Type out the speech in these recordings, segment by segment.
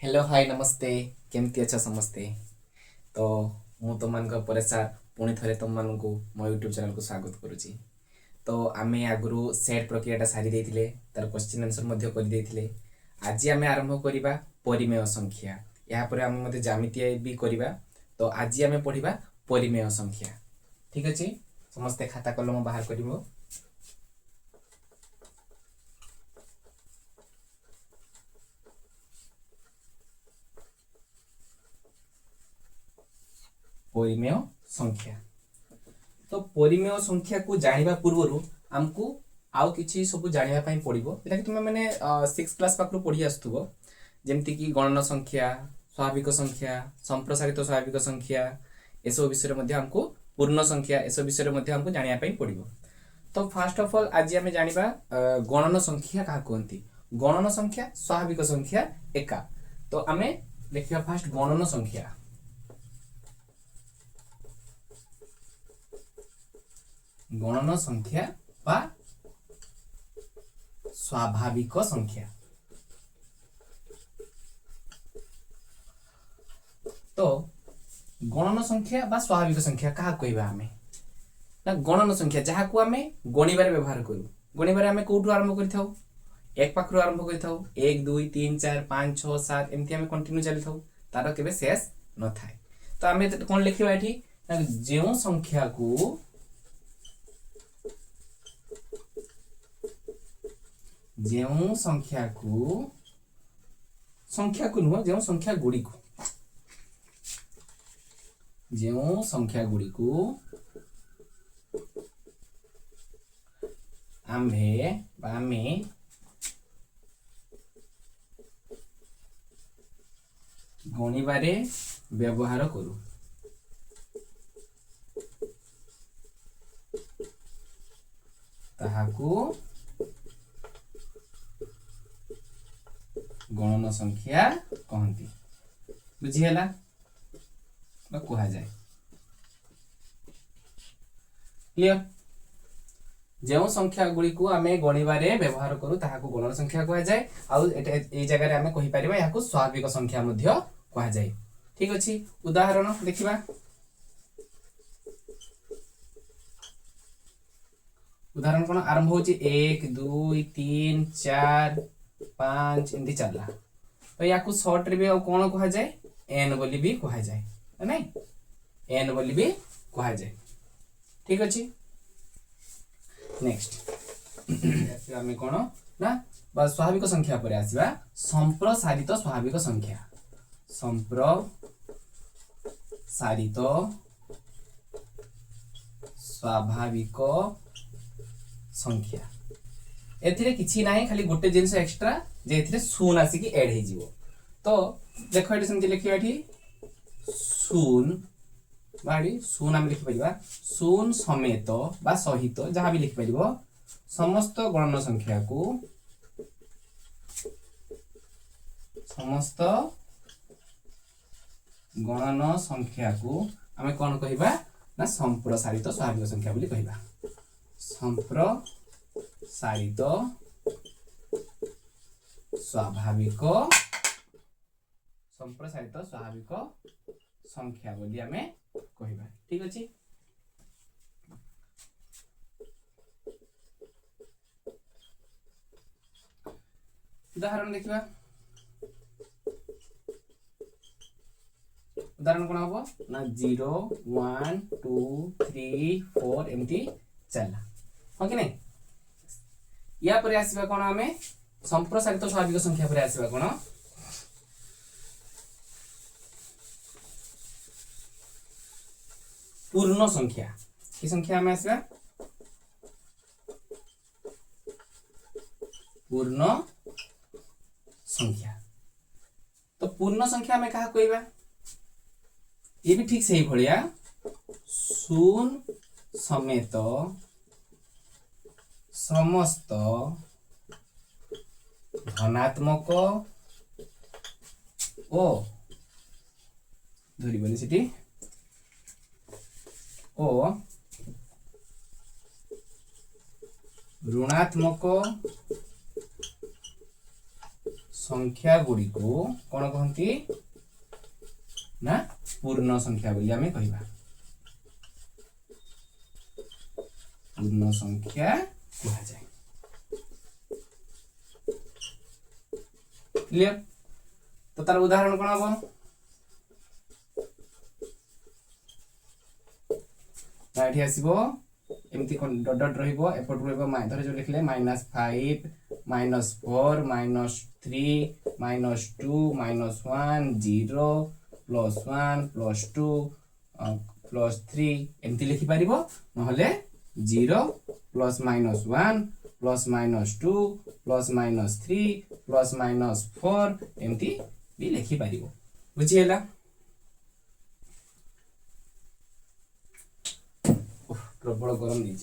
Hello hi नमस्ते केमती अच्छा समस्ते। तो मु तुम परेशान पुणी थे तुम मानक मो यूट्यूब चैनल को स्वागत करुच्ची। तो आम आगु सेट प्रक्रिया सारी देते तार क्वेश्चन आंसर कर आज आम आरंभ करवा परिमेय संख्या यापर आम जामितीय भी करवा। तो आज आम पढ़ा परिमेय संख्या। ठीक अच्छे समस्ते खाता कलम बाहर कर परिमेय संख्या। तो परिमेय संख्या को जानिबा पूर्व आमको आउ किछि सब जानिबा पई पड़िबो जेटा कि तुमे माने 6 क्लास पाखरु पढ़ी आस्तुबो जेमति कि गणन संख्या स्वाभाविक संख्या संप्रसारित स्वाभाविक संख्या एसो विषय मध्ये हमको पूर्ण संख्या एसो विषय मध्ये हमको जानिबा पई पड़िबो। तो फर्स्ट ऑफ ऑल आज आमे जानिबा गणन संख्या का कहंती। गणन संख्या स्वाभाविक संख्या एका। तो आमे देखिबा फर्स्ट गणन संख्या। गणन संख्या बा स्वाभाविक संख्या। तो गणन संख्या बा स्वाभाविक संख्या क्या कहबा आमे ना गणन संख्या जहा को आमे गणिबारे व्यवहार करू। गणिबारे आमे कोठु आरंभ करिथाउ एक पाखरु आरंभ करिथाउ 1 2 3 4 5 6 7 एमती आमे कंटिन्यू चलिथाउ तार केबे शेष न थाए। तो आमे कोन लिखिबा एठी ना जेउ संख्या को जेउ संख्या को नुह जेउ संख्या गुड़ी को जेउ संख्या गुड़ी को आम्भे बामे गणिबारे व्यवहार करू। ताहाकू गणन संख्या कहती। बुझीगला कह जाए क्लियर। जो संख्या गुड़ी को आमे गणिबारे व्यवहार करू ताहाकू गणन संख्या कह जाए। आउ ए जगह आमे कहि परिबा याकू स्वाभाविक संख्या मध्य कह जाए। ठीक अछि उदाहरण देखिबा। उदाहरण कोन आरंभ होची 1 2 3 4 5 एमती चलला। तो याकू शॉर्ट रे भी कौन कह जाए एन बोली भी कह जाए नहीं एन बोली भी कह जाए। ठीक अच्छे नेक्स्ट आम कौन ना स्वाभाविक संख्या पर आसवा संप्रसारित स्वाभाविक संख्या। संप्रसारित स्वाभाविक संख्या एथिरे किछि नाही खाली गोटे जिंस एक्स्ट्रा जे एथिरे शून आसी की ऐड हे जिवो। तो देखो एठी समझ लिखिबा एठी शून बाडी शून हम लिखि परिबा शून समेत बा सहित जहां भी लिखि परिबो समस्त गणन संख्या को हमें कौन कहिबा ना संप्रसारित स्वाभाविक संख्या बोली कहिबा। संप्रसारित स्वाभाविक संख्या बोली आमे कहिबा। ठीक अछि उदाहरण देखिबा। उदाहरण कोन हबो ना 0 1 2 3 4 एमती चला हो कि नहीं। या पर आसीबा कोन आमे संप्रसारित स्वाभाविक संख्या पर आसीबा कोन पूर्ण संख्या। की संख्या में आसीबा पूर्ण संख्या। तो पूर्ण संख्या में कहा कहबा ये भी ठीक सही भलिया शून समेत समस्त धनात्मक ओ धरिबनी सिटी ओ ऋणात्मक संख्या गुड़ी को कौन कहती ना पूर्ण संख्या बोली आमे कहिबा पूर्ण संख्या कहा जाए क्लियर तो तार उदाहरण कौन हम एठी आसीबो एमती डॉट डॉट रहिबो एपट रहिबो धर जो लिखले -5 -4 -3 -2 -1 0 +1 +2 +3 एमती लिखि पारिबो नहले 0 +-1 +-2 +-3 +-4 एमती भी लिखि पारिबो बुझिएला प्रबल गरम नहीं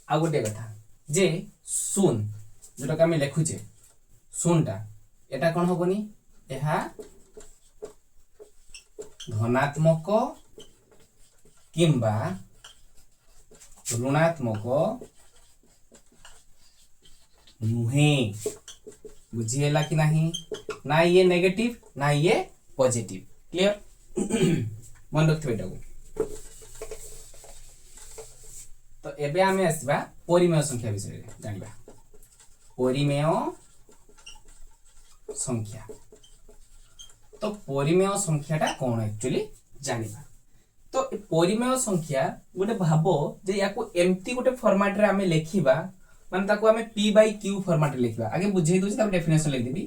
आ गोटे कथा जे शून जोटा आम लिखुचे शूनटा एटा कौन हबनी एहा धनात्मक किंबा ऋणात्मक नुहे बुझीला कि नहीं ना ये नेगेटिव ना ये पॉजिटिव क्लियर मन रखिबे एटा तो एबे आमे आसीबा परिमेय संख्या विषय रे जानिबा परिमेय संख्या तो परिमेय संख्याटा कौन एक्चुअली जानिबा तो परिमेय संख्या गोटे भाबो जे याको एम्ति गोटे फॉर्मेट रे आमे लेखिबा माने ताको आमे p/q फॉर्मेट रे लेखिबा आगे बुझेई दोछि ताको डेफिनेशन लिख देबी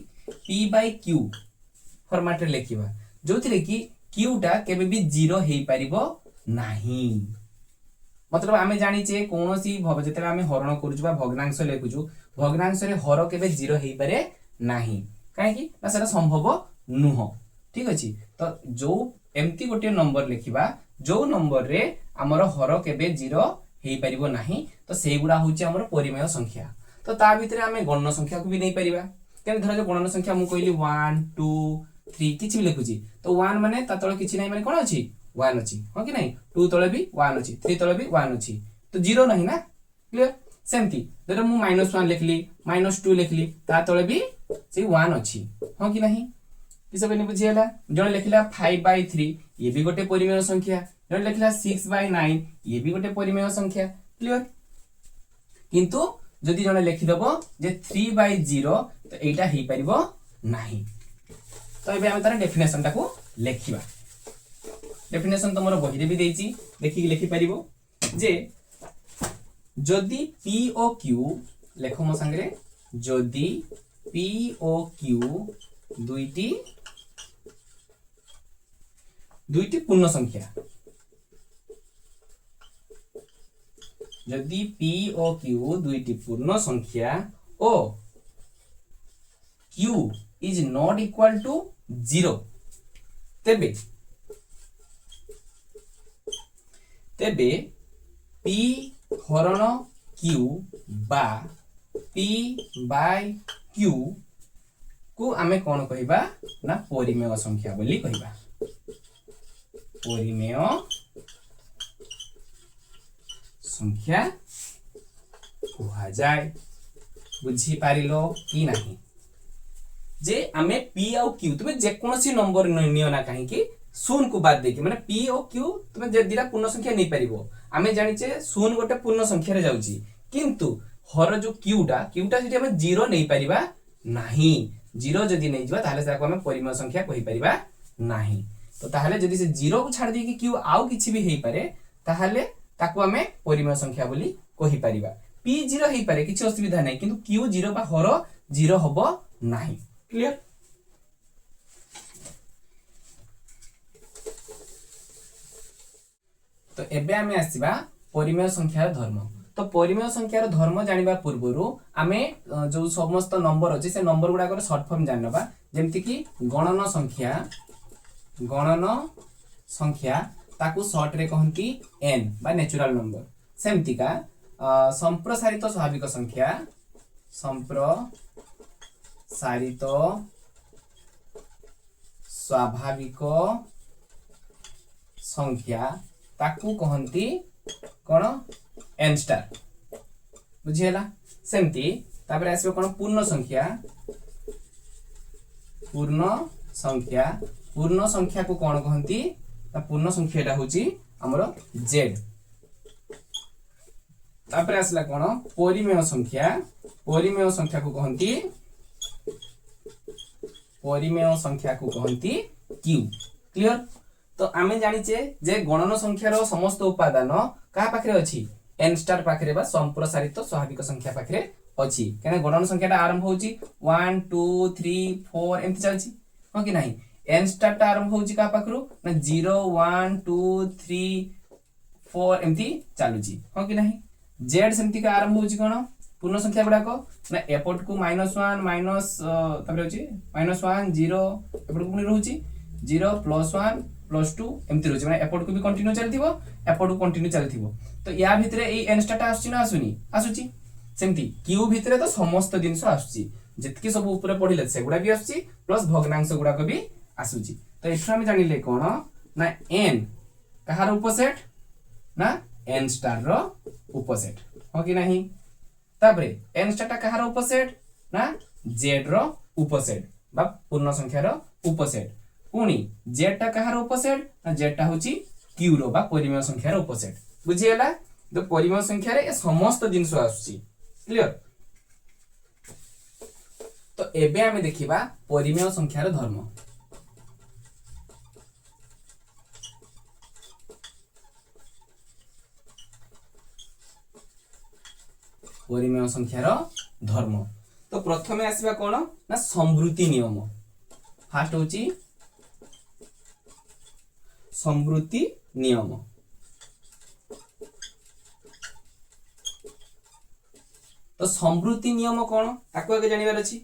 p/q फॉर्मेट रे लेखिबा जोथिरे कि q टा केबे भी 0 हेई परिबो नाही मतलब आमे जानि जे कोनोसी जेते आमे हरण करूछु बा भग्नांश लेखुछु भग्नांश रे हर केबे 0 हेई पारे नाही काहे कि ना सेटा संभव नुह ठीक अछि तो जो एम्ति गोटे नंबर लेखिबा जो नंबर रे हमर हर केबे 0 हेई परिबो नाही तो सेई गुडा होची हमर परिमेय संख्या तो ता भितरे आमे गणन संख्या को भी नै परिबा केन धर जो गणन संख्या मु कहली 1 2 3 किछि भी लेखुची तो 1 माने ता तळे किछि नै माने कोन अछि 1 अछि हो कि नै 2 तळे भी 1 अछि 3 तळे भी 1 अछि तो 0 नाही ना क्लियर सेमती धर मु -1 लिखली -2 लिखली ता तळे भी से 1 अछि हो कि नाही किसे बने बुझियला जण लिखला 5/3 ये भी गोटे परिमेय संख्या जण लिखला 6/9 ये भी गोटे परिमेय संख्या क्लियर किंतु जदि जण लिखि दबो जे 3/0 तो एटा हेई परिबो नाही तो एबे हम तार डेफिनेशन टाको लेखिबा डेफिनेशन तमरो बही रे भी देइची देखि लिखि परिबो जे जदि p o q लेखो मो संगे जदि p o q दुईटी पूर्ण संख्या जदि p o q दुईटी पूर्ण संख्या ओ q is not equal to 0 तेबे p हरण q बा p by q को आमे कौन कहिबा ना परिमेय संख्या बोली कहिबा परिमेय संख्या कहा जाए बुझी पारिलो कि नाही जे आमे p और q तुमे जे कोनसी नंबर नियो ना काहे कि शून्य को बाद देके माने p और q तुमे जे दिरा पूर्ण संख्या नै परिबो आमे जानि छे शून्य गोटे पूर्ण संख्या रे जाउची किंतु हर जो q टा जदि आमे 0 नै परिबा नाही 0 जदि नै जबा ताले साको आमे परिमेय संख्या कहि परिबा नाही तो ताहले जदि से 0 को छाड़ दे कि q आउ किछि भी हेई पारे ताहले ताको आमे परिमेय संख्या बोली कहि परिबा p 0 हेई पारे किछि असुविधा नै किंतु q 0 बा हर 0 हबो नाही क्लियर तो एबे आमे आसीबा परिमेय संख्यार धर्म तो परिमेय संख्यार धर्म जानिबा पूर्वरु आमे जो समस्त नंबर अछि से नंबर गुडा को शॉर्ट फॉर्म जानबा जेमति कि गणन संख्या ताकू शॉर्ट रे कहंती n बा नेचुरल नंबर सेमति का संप्रसारित स्वाभाविक संख्या संप्रसारित स्वाभाविक संख्या ताकू कहंती कोन n स्टार बुझियला सेमती तापर आसीबो कोन पूर्ण संख्या को कोन कहंती पूर्ण संख्याटा होची हमरो z तापर आसला कोन परिमेय संख्या को कहंती q क्लियर। तो आमे जानिचे जे गणन संख्यार समस्त उपादान का पाखरे अछि n स्टार पाखरे बा संप्रसारित स्वाभाविक संख्या पाखरे अछि केने गणन संख्याटा आरंभ होची 1 2 3 4 एमति चलछि हो कि नाही n स्टार टा आरंभ होची का पाखरु ना 0 1 2 3 4 एमति चालुची हो कि नाही z सेमति का आरंभ होची कोन पूर्ण संख्या गुडा को ना एपोर्ट को -1 माइनस तबरे होची -1 0 एपोर्ट को रहउची 0 +1 +2 एमति रहउची माने एपोर्ट को भी कंटिन्यू चलथिबो एपोर्ट को कंटिन्यू चलथिबो तो या भितरे ए n स्टार आसुची ना आसुची सेमति q भितरे तो समस्त दिनस आसुची जेतकी सब ऊपर पढिले सेगुडा भी आसुची प्लस भग्नांश गुडा को भी आसुची तो एठरा में जानिले कोन ना n कहार उपसेट ना n स्टार रो उपसेट हो कि नाही तापरे n स्टार ता कहार उपसेट ना z रो उपसेट बा पूर्ण संख्या रो उपसेट पुनी z टा कहार उपसेट ना z टा होची q रो बा परिमेय संख्या रो उपसेट बुझियला तो परिमेय संख्या रे समस्त जिंस आसुची क्लियर। तो एबे आमे देखिबा परिमेय संख्या रो धर्म परिमेय संख्यार धर्म। तो प्रथमे आसीबा कोन ना संवृत्ति नियम फास्ट होची संवृत्ति नियम तो संवृत्ति नियम कोन ताको आगे जानिबार अछि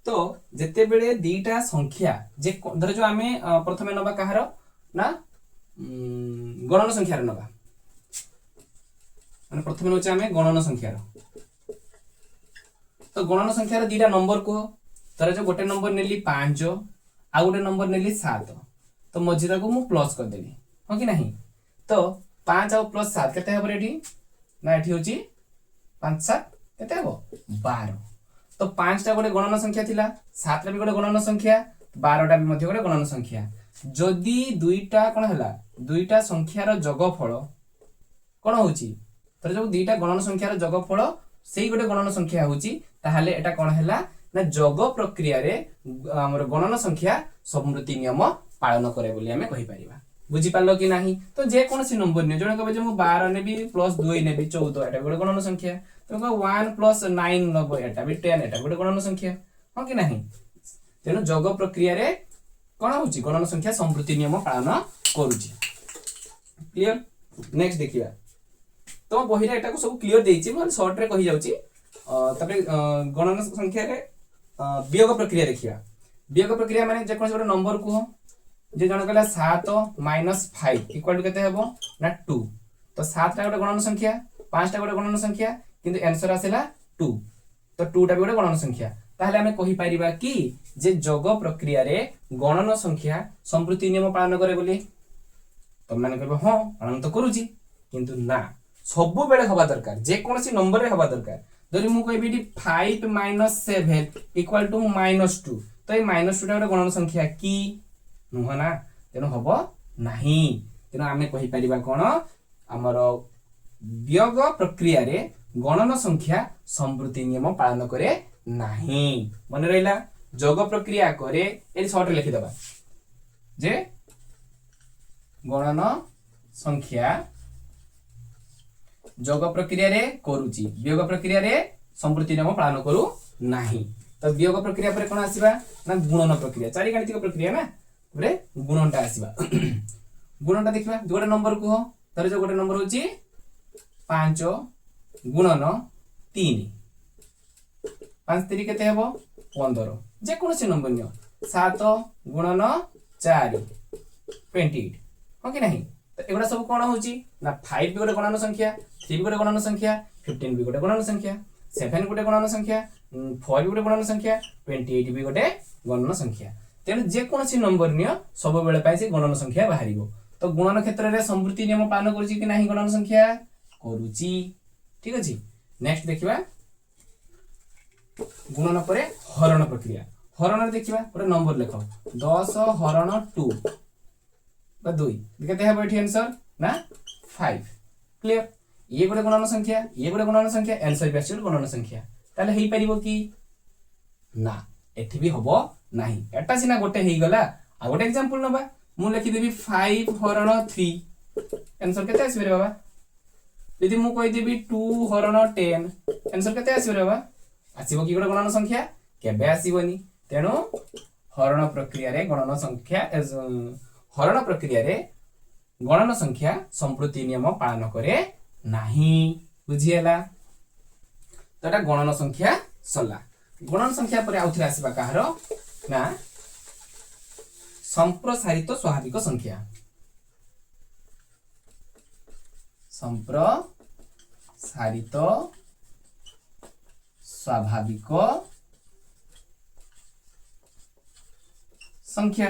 तो जेते बेले दीटा संख्या जे धर जो आमे प्रथमे नबा कहार ना गणन संख्या रे नबा माने प्रथमे नोचे आमे गणन संख्या तो गणन संख्यार दीटा नंबर को तर जो गोटे नंबर नेली 5 आ गोटे नंबर नेली 7 तो मझिरा को मु प्लस कर देली हो कि नहीं तो 5 और प्लस 7 केते हबरे एठी ना एठी होची 5 7 केते हबो 12 तो 5 टा गोटे गणन संख्या थिला 7 टा भी गोटे गणन संख्या 12 टा भी मध्ये गोटे गणन संख्या जदी दुईटा कोन हला दुईटा संख्यार जोगफल कोन होची तर जो दुईटा गणन संख्यार जोगफल सेही गोटे गणन संख्या होची ताहाले एटा कोन हला ना जोग प्रक्रिया रे हमर गणन संख्या संवृत्ति नियम पालन करे बोली हमें कहि परिबा बुझी पालो कि नाही तो जे कोनसी नंबर ने जने कहबे जे मु 12 नेबी प्लस 2 नेबी 14 एटा गोटे गणन संख्या तो 1 प्लस 9 नबो एटा भी 10 एटा गोटे गणन संख्या हो कि नाही तेनो जोग प्रक्रिया रे कोन होची गणन संख्या संवृत्ति नियम पालन करूची क्लियर। नेक्स्ट देखिबा तो बहिरा एटा को सब क्लियर देइची म शॉर्ट रे कहि जाउची तबे गणन संख्या रे वियोग प्रक्रिया देखिबा वियोग प्रक्रिया माने जे कोन गोटे नंबर को जे जण कहला 7 - 5 इक्वल टू केते हेबो ना 2 तो 7 टा गोटे गणन संख्या 5 टा गोटे गणन संख्या किंतु आंसर आसेला 2 तो 2 टा भी गोटे गणन संख्या ताहले हमें कहि परिबा कि जे जोग प्रक्रिया रे गणन संख्या संवृत्ति नियम पालन करे बोली तो माने कहबो हां पालन तो करूची किंतु ना सब बेले हवा दरकार जे कोनसी नंबर रे हवा दरकार जदि मु कहबी 5 - 7 इक्वल टू -2 तो ए -2 टा गोटे गणन संख्या की नुह ना तेनो हबो नाही तेनो आमे कहि परिबा कोन हमर वियोग प्रक्रिया रे गणन संख्या संवृत्ति नियम पालन करे नाही मन रहिला जोग प्रक्रिया करे ए शॉर्ट रे लिखि दबा जे गणन संख्या जोग प्रक्रिया रे करूची वियोग प्रक्रिया रे संवृत्ति नियम पालन करू नाही तो वियोग प्रक्रिया पर कोन आसीबा ना गुणन प्रक्रिया चारि गाणितिक प्रक्रिया ना रे गुणनटा आसीबा गुणनटा देखिबा गोटे नंबर को तर जो गोटे नंबर होची 5 गुणन 3 5 3 केते हेबो 15 जे कोनसी नंबर नियो 7 गुणन 4 28 हो कि नहीं तो एगुडा सब कोन होची ना 5 भी गोटे गणन संख्या 3 भी गोटे गणन संख्या 15 भी गोटे गणन संख्या 7 गोटे गणन संख्या 4 भी गोटे गणन संख्या 28 भी गोटे गणन संख्या तेणु जे कोनसी नंबर नियो सब बेले पाई से गणन संख्या बाहरिबो तो गुणन क्षेत्र में संवृत्ति नियम पालन करुची कि नहीं गणन संख्या करुची ठीक अछि। नेक्स्ट देखिबा गुणन परे हरण प्रक्रिया। हरण देखिबा गोटे नंबर लेख 10 हरण 2 बा 2 केते हेबो एठी आंसर ना 5 क्लियर। ये गोटे गुणन संख्या ये गोटे गुणन संख्या आंसर भी एक्चुअल गुणन संख्या ताले हेई परिबो कि ना एठी भी हबो नाही। एटा सिना गोटे हेई गला आ गोटे एग्जांपल नबा मु लिखि देबी 5 हरण 3 आंसर केते आसीबे रे बाबा। यदि मु कहि देबी 2 हरण 10 आंसर केते आसीबे रे बाबा आसीबो कि गोटे गणन संख्या केबे आसीबोनी। तेणु हरण प्रक्रिया रे गणन संख्या हरण प्रक्रिया रे गणन संख्या संप्रति नियम पालन करे नाही बुझिएला। तो एटा गणन संख्या सला। गणन संख्या पर आउथरे आसीबा काहरो ना संप्रसारित स्वाभाविक संख्या। संप्रसारित स्वाभाविक संख्या।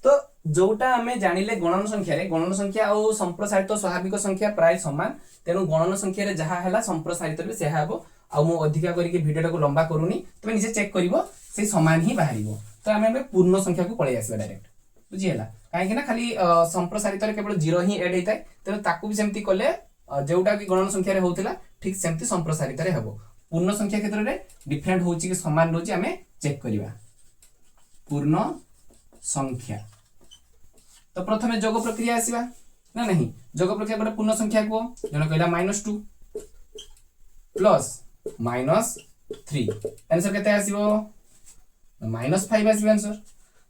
तो जोटा आमे जानिले गणन संख्या रे गणन संख्या और संप्रसारित स्वाभाविक संख्या प्राय समान। तेणु गणन संख्या रे जहा हैला संप्रसारित रे सेहा हबो। आ मु अधिका करिके वीडियो को लंबा करूनी तमे निजे चेक करिवो से समान ही बाहरिवो। तो आमे पूर्ण संख्या को पळै आसीबा डायरेक्ट बुझिएला। काहे कि ना खाली संप्रसारित रे केवल 0 ही ऐड हेतै। तेणु ताकू भी सेमति कले जोटा कि गणन संख्या रे होतिला ठीक सेमति संप्रसारित रे हबो। पूर्ण संख्या क्षेत्र रे डिफरेंट होउची कि समान होउची आमे चेक करिवा। पूर्ण संख्या तो प्रथमे जोग प्रक्रिया आसीबा ना नहीं। जोग प्रक्रिया गोटे पूर्ण संख्या को जण कहला -2 प्लस -3 आंसर केते आसीबो -5 आसीबो आंसर।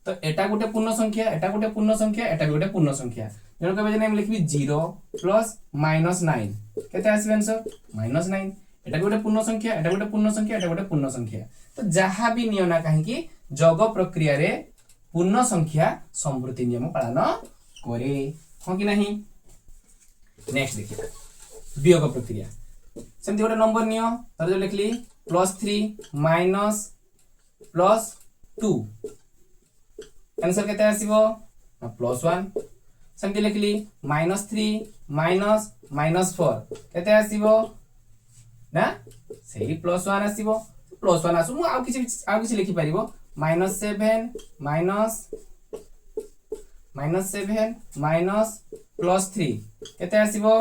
तो एटा गोटे पूर्ण संख्या एटा गोटे पूर्ण संख्या एटा भी गोटे पूर्ण संख्या। जण कहबे जे हम लिखबी 0 प्लस -9 केते आसीबो आंसर -9। एटा गोटे पूर्ण संख्या एटा गोटे पूर्ण संख्या एटा गोटे पूर्ण संख्या। तो जहा भी नियो ना काहे कि जोग प्रक्रिया रे पूर्ण संख्या संवृत्ति नियम पालन करे हो कि नहीं। नेक्स्ट देखिए वियोग प्रक्रिया। सेमति गोटे नंबर नियो तर जो लिखली +3 माइनस +2 आंसर केते आसीबो +1। सेमति लिखली -3 माइनस -4 केते आसीबो ना सेही +1 आसीबो। +1 आसु मु आ किछि लिखि परिबो -7 माइनस +3 केते आसीबो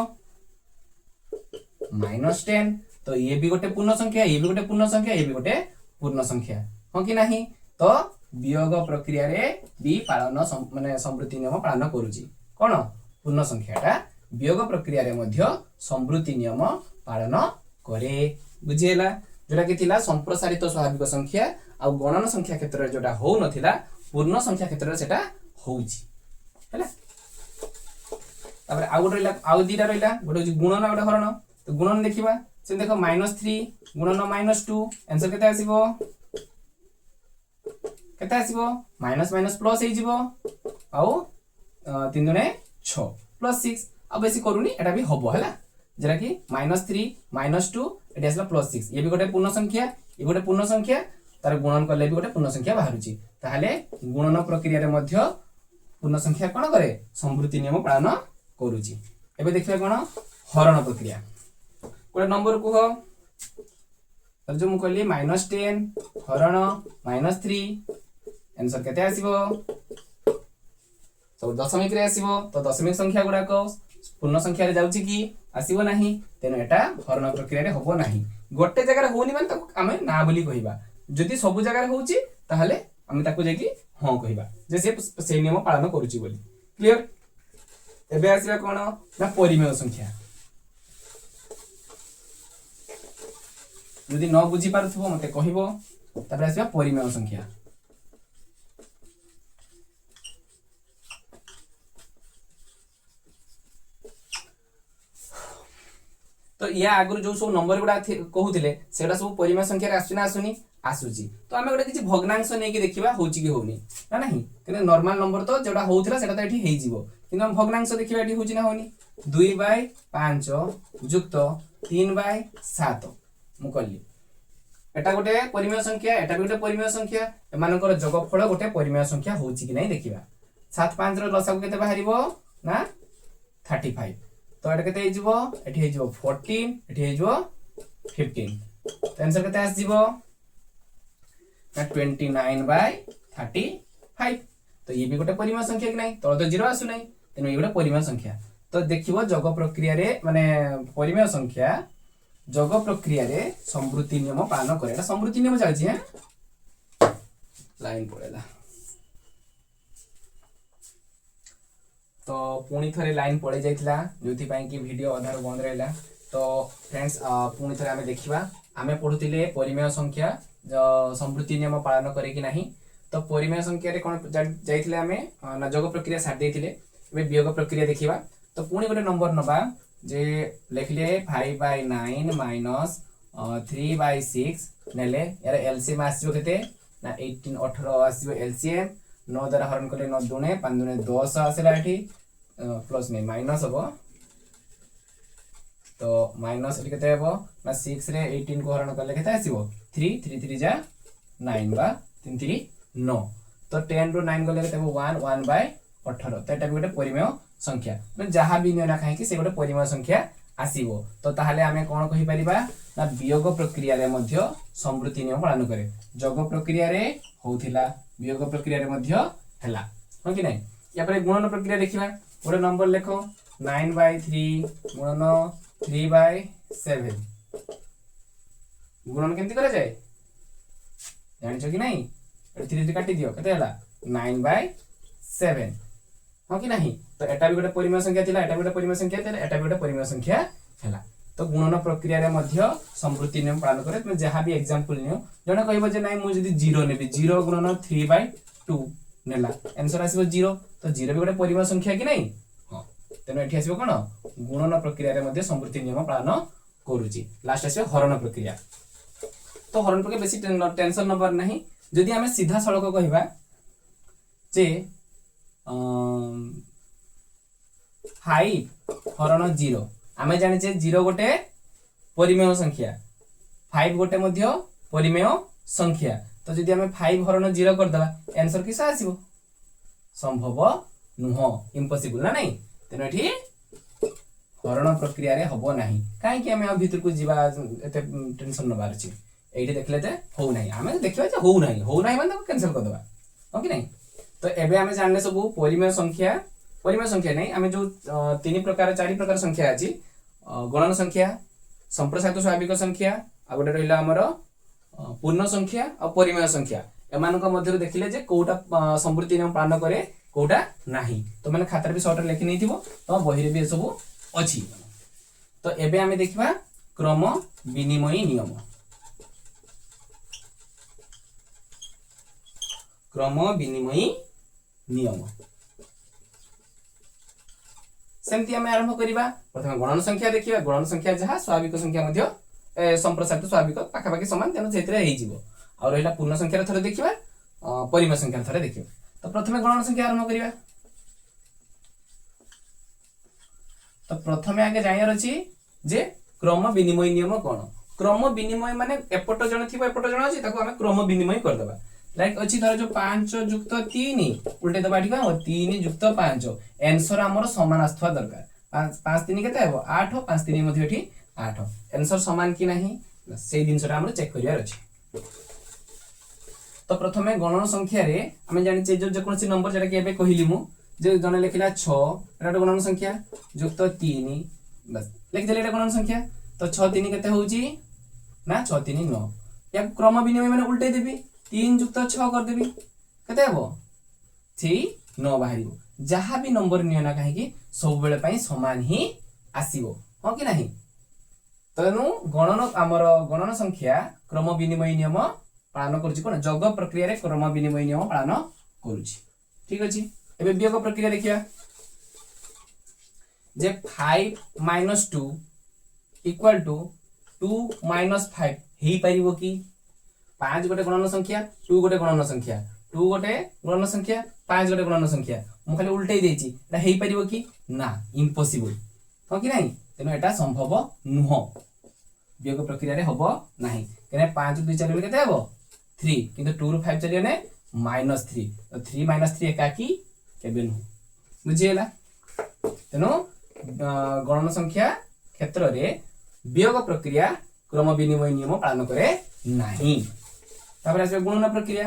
-10। तो ये भी गोटे पूर्ण संख्या ये भी गोटे पूर्ण संख्या ये भी गोटे पूर्ण संख्या हो कि नहीं। तो वियोग प्रक्रिया रे भी पालन माने संवृत्ति नियम पालन करूची कोन पूर्ण संख्याटा वियोग प्रक्रिया रे मध्य संवृत्ति नियम पालन करे बुझिएला। जोटा कि थिला संप्रसारित स्वाभाविक संख्या आ गणन संख्या क्षेत्र रे जोटा हो नथिला पूर्ण संख्या क्षेत्र रे सेटा होउची हैला। तापर आ गोटे रहिला आ दीटा रहिला गोटे गुणन गोटे हरण। तो गुणन देखिबा से देखो -3 गुणन -2 आंसर केते आसीबो माइनस माइनस प्लस हे जिवो आ 3 दुने 6 प्लस 6 अब बेसी करूनी एटा भी हबो हैला जरा कि -3 -2 एटा आसला +6 ये भी गोटे पूर्ण संख्या ये गोटे पूर्ण संख्या तार गुणन करले भी गोटे पूर्ण संख्या बाहरुची। ताहाले गुणन प्रक्रिया रे मध्य पूर्ण संख्या कोन करे संवृत्ति नियम पालन करूची। एबे देखिबा कोन हरण प्रक्रिया। गोटे नंबर को हो तर जो मु कहली -10 हरण -3 आंसर केते आसीबो सब दशमिक रे आसीबो। तो दशमिक संख्या गुडा को पूर्ण संख्या रे जाउची कि आसीबो नाही। तेनो एटा हरण प्रक्रिया रे होबो नाही। गोटे जगह रे होनी माने ताको आमे ना बोली कहिबा। जदि सब जगह रे होउची ताहाले आमे ताको जेकी हां कहिबा जे से नियम पालन करूची बोली क्लियर। एबे आसीबा कोन ना परिमेय संख्या। यदि न बुझी पारथबो मते कहिबो तापर आसीबा परिमेय संख्या। तो या आगु जो सब नंबर गुडा कहूतिले सेडा सब परिमेय संख्या रे आसुना आसुनी आसुची। तो आमे गोटे किछि भग्नांश नै कि देखिबा होउची कि होउनी ना नहीं कि नॉर्मल नंबर तो जेडा होउथिला सेडा तो एठी हेइ जिवो किंतु हम भग्नांश देखिबा एठी होउची ना होउनी 2/5 जुक्त 3/7 मु कहली एटा गोटे परिमेय संख्या एटा भी गोटे परिमेय संख्या एमानकर जोगफल गोटे परिमेय संख्या होउची कि नहीं देखिबा 7 5 रो लसागु केते बाहरिबो ना 35 तो एटा केते हिजबो एठी हिजबो 14 एठी हिजबो 15 तो आंसर केते आस जिवो ना 29/35 तो ये भी गोटे परिमेय संख्या कि नहीं तो जीरो आसु नहीं तेनो ये गोटे परिमेय संख्या तो देखिबो जोग प्रक्रिया रे माने परिमेय संख्या जोग प्रक्रिया रे समृद्धि नियम पालन करे एटा समृद्धि नियम चलछि हैं लाइन पड़ेला तो पुणी थरे लाइन पड़े जाइथिला जोथि पई कि वीडियो अधार बंद रहला तो फ्रेंड्स पुणी थरे हमें देखिबा हमें पढुतिले परिमेय संख्या समृद्धि नियम पालन करे कि नहीं तो परिमेय संख्या रे कोन जाइथिले हमें ना जोग प्रक्रिया साथ देथिले एबे वियोग प्रक्रिया देखिबा तो पुणी गोटे नंबर नबा जे लिखले 5/9 माइनस 3/6 नेले यार एलसीएम आसीबो केते ना 18 18 आसीबो एलसीएम 9 द्वारा हरण करले 9 दुने 5 दुने 10 आसेला एठी प्लस नहीं माइनस हबो तो माइनस एठी केते हबो ना 6 रे 18 को हरण करले केते आसीबो 3 3 3 जा 9 बा 3 3 9 तो 10 रो 9 गले केते हबो 1 1/18 तो एटा भी गोटे परिमेय संख्या मतलब जहाँ भी नियना कहीं से गोटे परिमेय संख्या आसीबो तो ताहले आमे कोन कहि परिबा ना वियोग प्रक्रिया रे मध्य समृद्धि नियम पालन करे जोग प्रक्रिया रे होउथिला वियोग प्रक्रिया रे मध्य हला हो कि नहीं या पर गुणन प्रक्रिया देखिबा गोटे नंबर लेखो 9/3 गुणन 3/7 गुणन केमति करे जाय जानिछो कि नहीं 3 काटी दियो केते हला 9/7 हो कि नहीं तो एटा भी गोटे परिमेय संख्या थिला एटा भी गोटे परिमेय संख्या थिला एटा भी गोटे परिमेय संख्या हैला तो गुणन प्रक्रिया रे मध्य समृद्धि नियम पालन करे तुम जहां भी एग्जांपल नियो जने कहबो जे नाही मु जदी 0 नेबी 0 गुणन 3/2 नेला आंसर आसीबो 0 तो 0 भी गोटे परिमेय संख्या कि नहीं हां तेनो एठी आसीबो कोन गुणन प्रक्रिया रे मध्य समृद्धि नियम पालन करूची लास्ट आसीबो हरण प्रक्रिया तो हरण प्रक्रिया बेसी टेंशन नंबर नहीं जदी हमें सीधा सड़क कहबा जे 5 हरण 0 आमे जाने जे 0 गोटे परिमेय संख्या 5 गोटे मध्य परिमेय संख्या तो जदी हमें 5 हरण 0 कर दबा आंसर किसा आसीबो संभव नुह इम्पॉसिबल ना नहीं तेनो एठी हरण प्रक्रिया रे हबो नाही काहे कि हमें भीतर को जीवा एते टेंशन न बारछि एठी देखले ते हो नाही हमें देखिबा जे हो नाही माने कैंसिल कर दबा हो कि नहीं तो एबे हमें जानले सब परिमेय संख्या नहीं हमें जो 3 प्रकार 4 प्रकार संख्या अछि गणन संख्या संप्रसारित स्वाभाविक संख्या आ गोटे रहिला हमर पूर्ण संख्या और परिमेय संख्या एमानक मध्य देखिले जे कोटा समृद्धि नियम पालन करे कोटा नाही तो माने खातार भी शॉर्ट लिखि नै थिबो तो बही रे भी सब अछि तो एबे हमें देखबा क्रम विनिमय नियम क्रम विनिमय नियम सेमती हमें आरंभ करिबा प्रथम गणन संख्या देखिबा गणन संख्या जहा स्वाभाविक संख्या मध्य संप्रसारित स्वाभाविक पाखापाखि समान तेनो जेतरे हेइ जिवो और रहिला पूर्ण संख्या थरे देखिबा परिमेय संख्या थरे देखिबा तो प्रथमे गणन संख्या आरंभ करिबा तो प्रथमे आगे जानियार अछि जे क्रम विनिमय नियम कोन क्रम विनिमय माने एपट जण थिबो एपट जण अछि ताको हमें क्रम विनिमय कर देबा लाइक अच्छी धर जो 5 युक्त 3 उल्टे दबा ठीक है 3 युक्त 5 आंसर हमर समान आस्थवा दरकार 5 3 केते हेबो 8 5 3 मध्ये एठी 8 आंसर समान कि नाही से दिन सरा हमर चेक करियार अछि तो प्रथमे गणन संख्या रे हम जानि जे जो कोनसी नंबर जेटा कि एबे कहिली मु जे जने लिखिला 6 एटा गणन संख्या युक्त 3 बस लिख देले एटा गणन संख्या तो 6 3 केते होउची ना 6 3 9 या क्रम विनिमय माने उल्टे देबी 3 युक्त 6 कर देबी केते हेबो 3 9 बाहरिबो जहां भी नंबर नियो ना काहे कि सब बेले पई समान ही आसीबो हो कि नाही तनु गणन हमर गणन संख्या क्रम विनिमय नियम पालन करछि कोन जग प्रक्रिया रे क्रम विनिमय नियम पालन करूछि ठीक अछि एबे वियोग प्रक्रिया देखिया जे 5 - 2 = 2 - 5 हेई परिबो कि 5 गोटे गणन संख्या 2 गोटे गणन संख्या 2 गोटे गणन संख्या 5 गोटे गणन संख्या मु खाली उल्टै देछि एटा हेई परिबो कि ना इम्पॉसिबल हो कि नाही तेनो एटा संभव नुह वियोग प्रक्रिया रे हबो नाही कहीं 5 2 चलिए केते हबो 3 किंतु 2 रु 5 चलिए ने -3 तो 3 -3 एकाकी केबे नु बुझिएला तेनो गणन संख्या क्षेत्र रे वियोग प्रक्रिया क्रम विनिमय नियम पालन करे नाही तापर आसे गुणन प्रक्रिया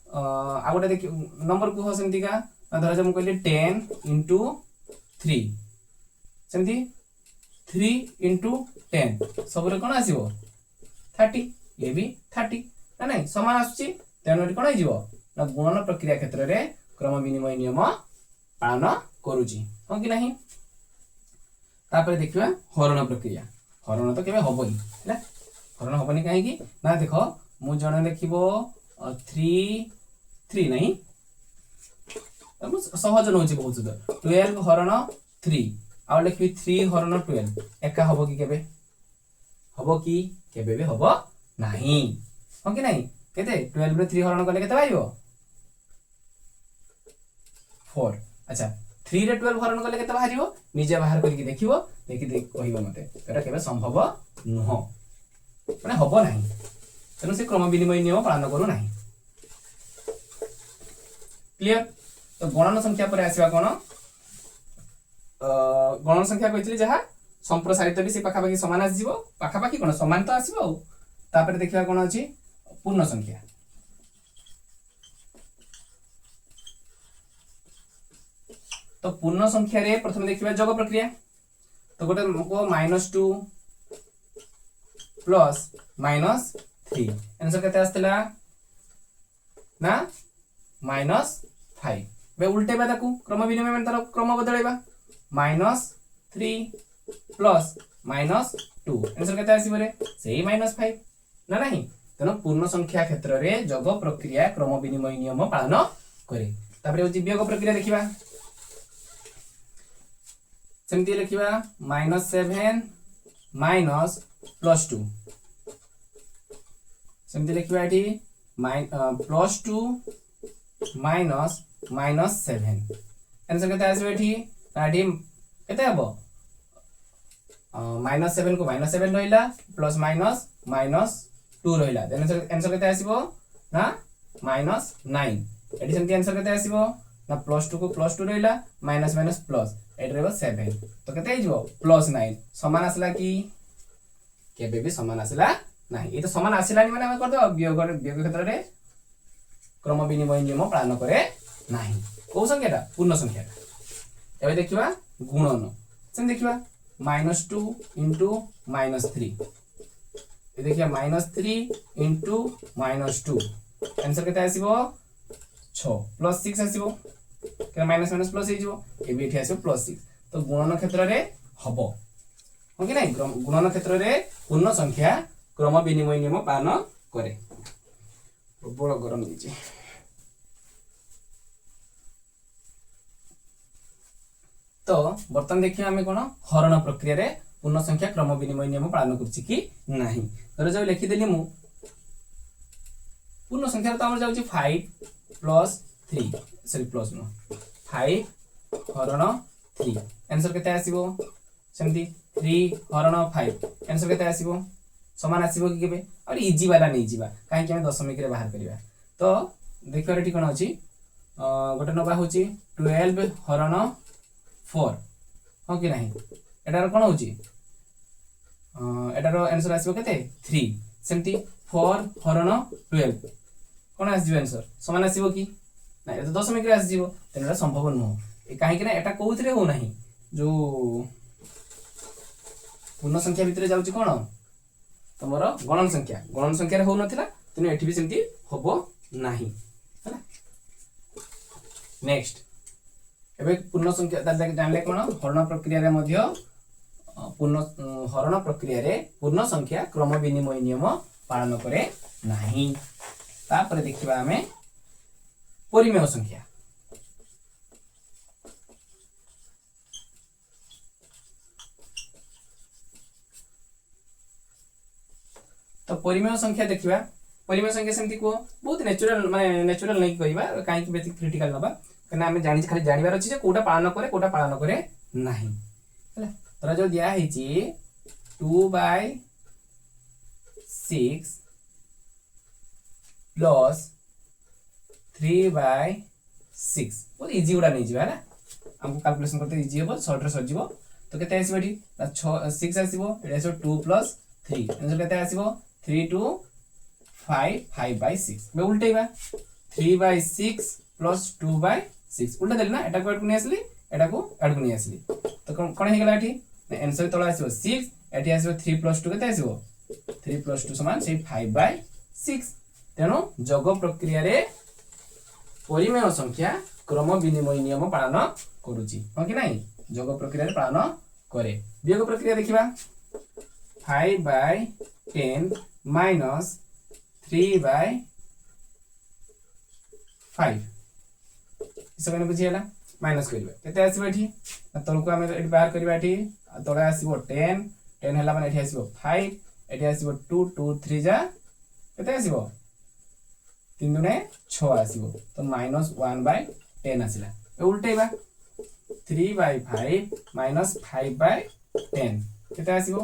आ गोटे देखि नंबर को हो सेमति का धर हम कहले 10 into 3 सेमति 3 into 10 सब रे कोन आसीबो 30 ये भी 30 ना नहीं समान आसुची तेनो कोन आइ जीवो ना गुणन प्रक्रिया क्षेत्र रे क्रम विनिमय नियम पालन करूची हो कि नहीं तापर देखिबा हरण प्रक्रिया हरण तो केबे होबनी हैला हरण होबनी काहे कि ना देखो मु जणे देखिबो 3 नहीं हम सहज नहोची बहुत सुंदर 12 हरण 3 आ लिखबी 3 हरण 12 एका होबो कि केबे होबो कि केबे बे होबो नाही हो कि नहीं केते 12 रे 3 हरण करले केते आइबो 4 अच्छा 3 रे 12 हरण करले केते बाहरिबो निजे बाहर करके देखिबो देखि कहिबो मते एटा केबे संभव नुह माने होबो नाही तेनु से क्रम विनिमय नियम पालन करू नाही क्लियर तो गणन संख्या पर आसीबा कोन गणन संख्या कहितली जहा संप्रसारित भी से पाखापाखि समान आसीबो पाखापाखि कोन समान तो आसीबो तापर देखिबा कोन अछि पूर्ण संख्या तो पूर्ण संख्या रे प्रथम देखिबा जोग प्रक्रिया तो गोटे को -2 प्लस -3 आंसर केते आस्तला ना -5 बे उल्टेबा ताकू क्रम विनिमय में तार क्रम बदलैबा -3 प्लस -2 आंसर केते आसीबो रे सेही -5 ना नहीं तेनो पूर्ण संख्या क्षेत्र रे जोग प्रक्रिया क्रम विनिमय नियम पालन करे तापर होची वियोग प्रक्रिया देखिबा सेमती लिखिबा -7 माइनस +2 सेमती लिखिबा एठी +2 माइनस -7 आंसर केते आसीबो एठी एठी केते हबो -7 को -7 रहिला प्लस माइनस -2 रहिला आंसर केते आसीबो ना -9 एठी सेमती आंसर केते आसीबो ना +2 को +2 रहिला माइनस माइनस प्लस एठी रहबो 7 तो केते आइजो +9 समान आसला कि केबे भी समान आसला नाही ए तो समान आसिलानी माने हम कर दो वियोग क्षेत्र रे क्रम विनिमय नियम पालन करे नाही को संख्याटा पूर्ण संख्याटा एबे देखिबा गुणन सेम देखिबा -2 into -3 ए देखिया -3 into -2 आंसर केते आसीबो 6 + 6 आसीबो के माइनस माइनस प्लस हे जिवो ए भी एठी आसीबो +6 तो गुणन क्षेत्र रे हबो हो कि नहीं गुणन क्षेत्र रे पूर्ण संख्या क्रम विनिमय नियम पालन करे प्रबल गरम दिजे तो बर्तन देखिए आमे कोन हरण प्रक्रिया रे पूर्ण संख्या क्रम विनिमय नियम पालन करछि कि नाही तर जो लिखि देली मु पूर्ण संख्या तो हमर जाउछि 5 + 3 सॉरी प्लस नो 5 हरण 3 आंसर केते आसीबो सेमती 3 हरण 5 आंसर केते आसीबो समान आसीबो कि केबे और इजी वाला नै जीवा काहे कि हम दशमिक रे बाहर करिवा तो देखियो रे ठिकन अछि गोटे नबा होछि 12 हरण 4 हो कि नाही एटार कोन होछि एटार आंसर आसीबो केते 3 सेमती 4 हरण 12 कोन आसीबो आंसर समान आसीबो कि ना ये तो दशमिक रे आसीबो तेनरा संभव न हो ए काहे कि ना एटा कोउथरे हो नाही जो पूर्ण संख्या भितरे जाउची कोन तमरो गणन संख्या रे हो नथिला तने एठी भी सेमती होबो नाही हला नेक्स्ट एबे पूर्ण संख्या जानले कोन हरण प्रक्रिया रे मध्य पूर्ण हरण प्रक्रिया रे पूर्ण संख्या क्रम विनिमय नियम पालन करे नाही तापर देखिबा हमें परिमेय संख्या तो परिमेय संख्या देखिबा परिमेय संख्या सेमती को बहुत नेचुरल माने नेचुरल नहीं कहबा काहे कि बेसिक क्रिटिकल नबा कना हमें जानि खाली जानिबार अछि जे कोटा पालन करे नाही हला तरा जो दिया है 2/6 प्लस 3/6 बहुत इजी गुड़ा नहीं है ना हमको कैलकुलेशन करते इजी हो शॉर्ट रे सर जीवो तो केते आसीबो एठी 6 आसीबो एटा आसीबो 2 + 3 आंसर केते आसीबो 3 2 5 5/6 बे उल्टेइबा 3/6 + 2/6 उल्टा देली ना एटा को ऐड को नहीं आसली एटा को ऐड को नहीं आसली तो कोन हे गेला एठी आंसर तळा आसीबो 6 एठी आसीबो 3 + 2 केते आसीबो 3 + 2 समान से 5/6 तेनो जोग प्रक्रिया रे परिमेय संख्या क्रम विनिमय नियम पालन करूची हां कि नहीं जोग प्रक्रिया रे पालन करे वियोग प्रक्रिया देखिबा 5/10 - 3/5 सब ने बुझियला माइनस करबे केते आसीबो एठी तळको हम एठी बाहर करबा एठी तळे आसीबो 10 10 हला माने एठी आसीबो 5 एठी आसीबो 2 2 3 जा केते आसीबो 3 दुने 6 आसीबो तो -1/10 आसीला ए उल्टेबा 3/5 - 5/10 केते आसीबो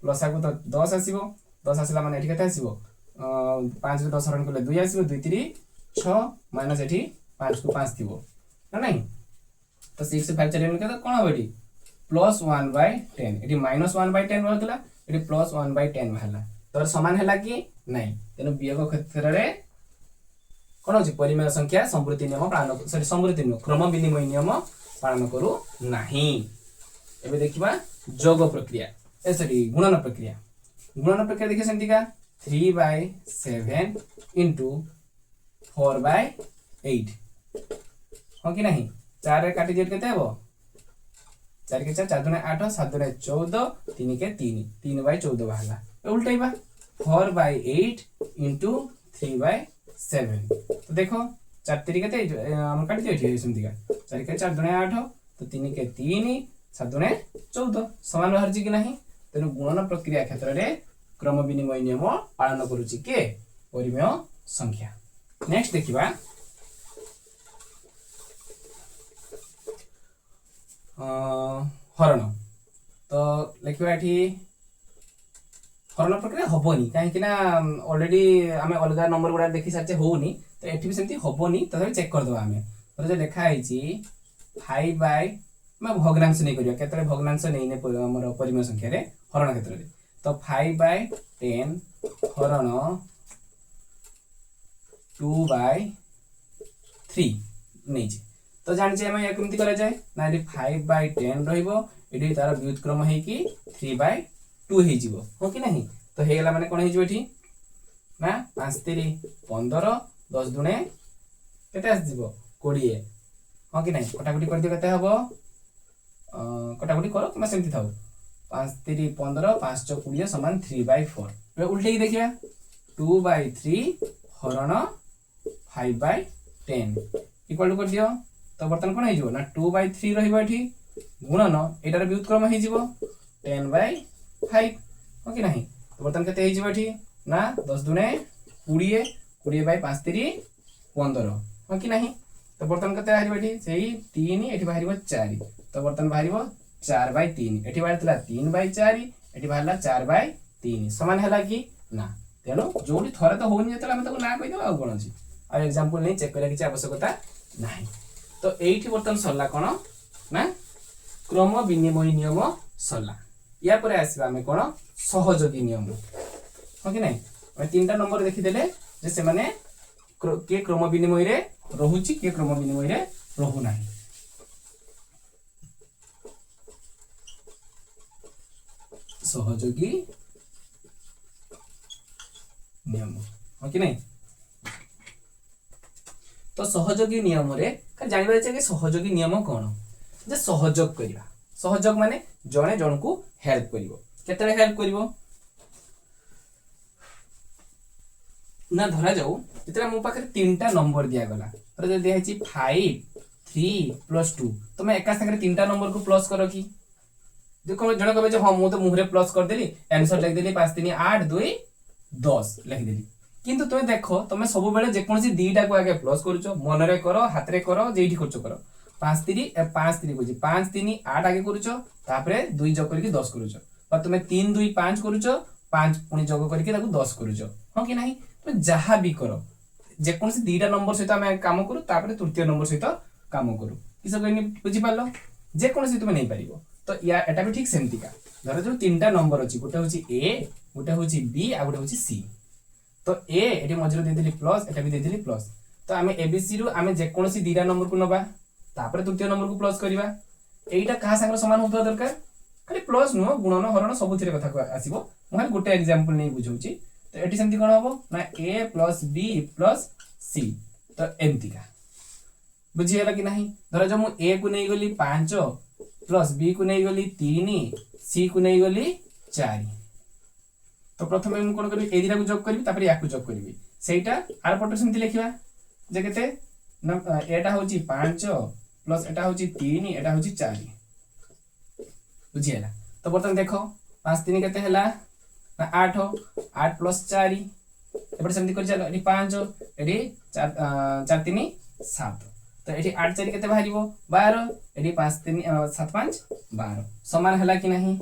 प्लस आगु तो 10 आसीबो 10 आसीला माने एठी केते आसीबो 5 रे 10 हरण करले 2 आसीबो 2 3 6 माइनस एठी 5 को 5 थिबो ना नहीं तो 6 से 5 चले केते कोन हो एठी +1/10 एठी -1/10 रहतला एठी +1/10 रहला तो समान हैला कि नहीं तेनो वियोग क्षेत्र रे कोन होची परिमेय संख्या संवृत्ति नियम पालन सॉरी संवृत्ति नियम क्रम विनिमय नियम पालन करू नाही एबे देखिबा जोग प्रक्रिया ए सॉरी गुणन प्रक्रिया देखिए सेमती का 3/7 * 4/8 हो कि नहीं 4 रे काटी जेट केते हेबो 4 के 4 4 दुने 8 7 दुने 14 3 के 3 3/14 बाहला उल्टाइबा 4/8 * 3/7 तो देखो 4 3 केते हम काटी दियो सेमती का 4 के 4 दुने 8 तो 3 के 3 7 दुने 14 समान बाहर जी कि नहीं तेनु गुणन प्रक्रिया क्षेत्र रे क्रम विनिमय नियम पालन करूची के परिमेय संख्या नेक्स्ट देखिबा हरण तो लिखिबा एठी हरण प्रक्रिया होबोनी काहे कि ना ऑलरेडी हमें अलगा नंबर गुडा देखि साचे होउनी तो एठी भी सेमती होबोनी तथापि चेक कर दबा हमें तो जे लिखा आइची 5 बाय मैं भग्नांश नहीं करिया केतरे भग्नांश नहीं ने हमर परिमेय संख्या रे हरण क्षेत्र रे तो 5/10 हरण 2/3 नहीं जे तो जानि जे हम या केमती करा जाय ना एठी 5/10 रहिबो एठी तार व्युत्क्रम है कि 3/2 हे जिवो हो कि नहीं तो हे गेला माने कोन हे जिवो एठी ना 5 3 15 10 दुने केते आस जिवो 20 हो कि नहीं कटाकटी कर दियो केते हबो कटाकटी करो कि सेमती थाउ 5 3 15 5 4 20 समान 3/4 ए उल्टे की देखिया 2/3 हरण 5/10 इक्वल टू कर दियो तो बर्तन कोन हे जिवो ना 2/3 रहिबो एठी गुणन एटार व्युत्क्रम हे जिवो 10/5 हो कि नहीं तो बर्तन केते हे जिवो एठी ना 10 दुने 20 20/5 3 15 हो कि नहीं तो बर्तन केते हारिबो एठी सेही 3 एठी बाहरिबो 4 तो बर्तन बाहरिबो 4/3 एठी बाहरतला 3/4 एठी बाहरला 4/3 समान हैला कि ना तेनो जोडी थरे तो होनी जतला हम ताको ना कहि देबा आ कोन अछि आ एग्जांपल नै चेक करा कि आवश्यकता नाही तो एठी बर्तन सरला कोन ना क्रम विनिमय नियम सरला या परे आसीबा हम कोन सहयोगी नियम हो कि नहीं हम तीनटा नंबर देखि देले जे से माने के क्रम विनिमय रे रहुची के क्रम विनिमय रे रहु नाही सहयोगी नियम हो कि नहीं तो सहयोगी नियम रे जानबा छै कि सहयोगी नियम कोन जे सहयोग करिवा सहयोग माने जणे जण को हेल्प करिवो केतरे हेल्प करिवो ना धरा जाऊ जेतरा मो पाखरे तीनटा नंबर दिया गला तर जे दिया छि 5 3 + 2 तो मैं एका संगे तीनटा नंबर को प्लस करो कि देखो जण कहबे जे हां मु तो मुहरे प्लस कर देली आंसर लिख देली 5 3 8 2 10 लिख देली किंतु तुमे देखो तुमे सब बेले जे कोनसी दीटा को आगे प्लस करूछो मन रे करो हाथ रे करो जेठी करछो करो 5 3 5 3 को 5 3 8 आगे करूछो तापरे 2 जोग करके 10 करूछो और तुमे 3 2 5 करूछो 5 पुनी जोग करके ताको 10 करूछो हो कि नहीं तो जहां भी करो जेकोसी दीटा नंबर सहित आम काम करूँ तृतीय नंबर सहित काम करूँ किस कहनी बुझिपार जेकोसी तुम नहीं पार तो या एटा भी ठीक सेमती का धर जो 3टा नंबर अच्छी गोटे हूँ ए गोटे हूँ बी आ गोटे हूँ सी तो ए ये मझे देदेली प्लस एटा भी देदेली प्लस तो आम एबीसी रु आम जेकोसी दीटा नंबर को नवा तृतीय नंबर को प्लस करवा यहीटा क्या सांगे सामान होता दरकार खाली प्लस नुह गुणन हरण सब कथा आसो मुझे गोटे एग्जांपल नहीं बुझाऊँ तो ये सेमती कौन हम ना ए प्लस बी प्लस सी तो एमती का बुझीगला कि नहीं धर जो मुझे ए को नहीं गली 5 प्लस बी को नहीं गली 3 सी को नहीं गली 4 तो प्रथम मुझे कौन करी ए दिटा को जोग करी या जोग करी सेटा आर पटे सेमती लिखा जे केते ना एटा होची 5 प्लस एटा होची 3 एटा होची 4 बुझीगला तो बर्तमान देखो 5 3 केते हला ना 8 8 प्लस 4 एपटे सेमती कर चलो एटी 5 एटी 4 3 7 तो एटी 8 4 केते बाहरिबो 12 एटी 5 3 7 5 12 समान हला कि नहीं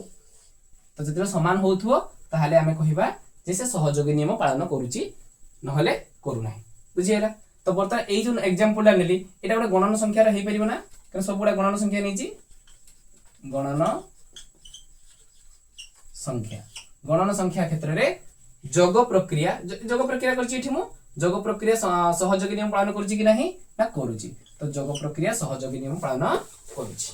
तो जति समान होथुओ ताहाले आमे कहिबा जे से सहयोगी नियम पालन करूची नहले करू नाही बुझियला तो बर्तमान एई जो एग्जांपल नेली एटा गोटे गणन संख्या रे हेई परिबो ना कारण सब गुडा गणन संख्या नेची गणन संख्या क्षेत्र रे जोग प्रक्रिया करछि एठी मु जोग प्रक्रिया सहयोगी नियम पालन करूची कि नाही ना करूची तो जोग प्रक्रिया सहयोगी नियम पालन करूची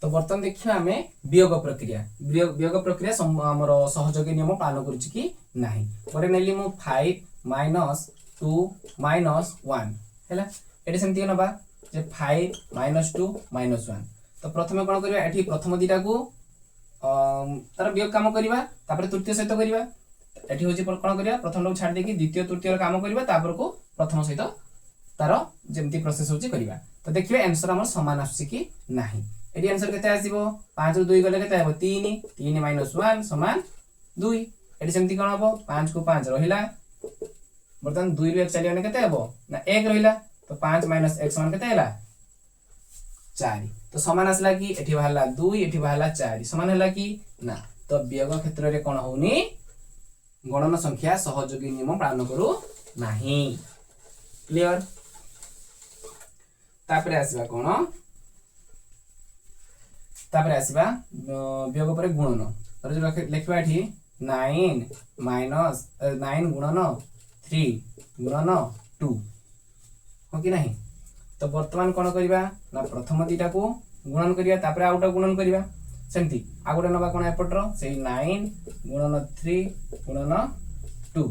तो बर्तमान देखिए आम वियोग प्रक्रिया हमर सहयोगी नियम पालन करूची कि नाही गोटे नेली मु 5 माइनस 2 माइनस 1 हैला एटी सेमती नबा जे 5 माइनस 2 माइनस 1 तो प्रथमे कोन करबा एठी प्रथम दिटा को तार वियोग काम करबा तापर तृतीय सहित करबा एठी होची कोन करबा प्रथम लो छाड़ देकी द्वितीय तृतीय काम करबा तापर को प्रथम सहित तार जेमती प्रोसेस होची करबा तो देखिबे आंसर हमर समान आसी कि नाही एटी आंसर केते आसीबो 5 रु 2 गले केते आबो 3 3 माइनस 1 समान 2 एटी सेमती कोन हबो 5 को 5 रहिला बर्तमान 2 रु 1 चलियने केते हबो ना 1 रहिला तो 5 माइनस 1 समान केते हैला 4 तो समान आसला कि एठी बाहला 2 एठी बाहला 4 समान हैला कि ना तो वियोग क्षेत्र रे कोन होउनी गणन संख्या सहयोगी नियम पालन करू नाही क्लियर तापरे आसीबा कोन तापरे आसीबा वियोग परे गुणन तर जो लिखबा एठी 9 माइनस 9 गुणन 3 गुणन 2 हो कि नहीं तो वर्तमान कोन करबा ना प्रथम दिटा को गुणन करिया तापरे आउटा गुणन करिया सेमती आगोटा नबा कोन एपटर सेही 9 गुणन 3 गुणन 2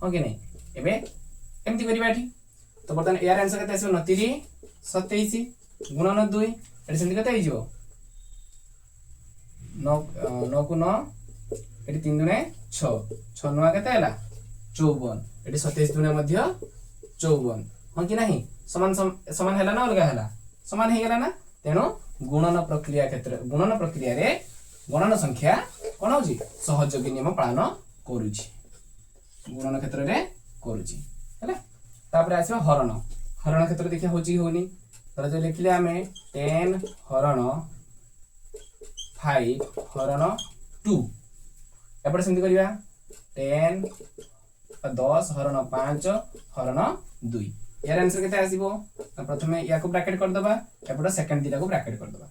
हो कि नहीं एबे एमती करिबा एठी तो वर्तमान यार आंसर केते आसीबो 29 27 गुणन 2 एठी सेमती केते आइजो 9 को 9 एठी 3 दुने 6 6 नवा केते हैला 54 एठी 27 दुने मध्य 54 हो कि नहीं समान समान हैला ना अलगा हैला समान हे गेला ना तेनो गुणन प्रक्रिया रे गणन संख्या कोन होजी सहयोगी नियम पालन करूची गुणन क्षेत्र रे करूची हैला तापर आसीबा हरण क्षेत्र देखिया होची होनी तर जो लिखले आमे 10 हरण 5 हरण 2 एपटे सेमती करिया 10 10 हरण 5 हरण 2 यार आंसर केते आसीबो प्रथमे या को ब्रैकेट कर दबा एपटा सेकंड दिटा को ब्रैकेट कर दबा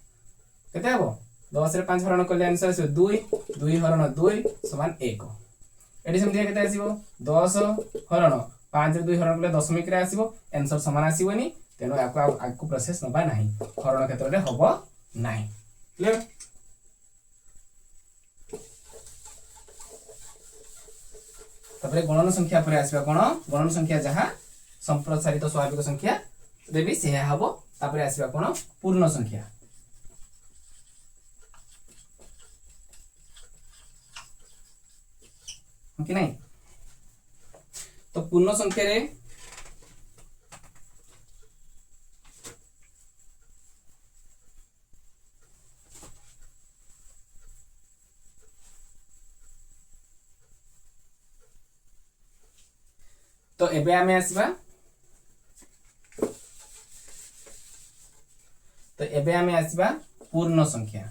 केते हबो 10 रे 5 हरण करले आंसर आसीबो 2 2 हरण 2 समान 1 एडी सेमती केते आसीबो 10 हरण 5 रे 2 हरण करले दशमिक रे आसीबो आंसर समान आसीबोनी तेनो आको प्रोसेस नबा नाही हरण क्षेत्र रे हबो नाही क्लियर तबरे गणन संख्या परे आसीबा कोन गणन संख्या जहा संप्रसारित स्वाभाविक संख्या देबी से हबो तापरे आसीबा कोन पूर्ण संख्या कि नहीं तो पूर्ण संख्या रे तो एबे आमे आसीबा तो एबे आमे आसीबा पूर्ण संख्या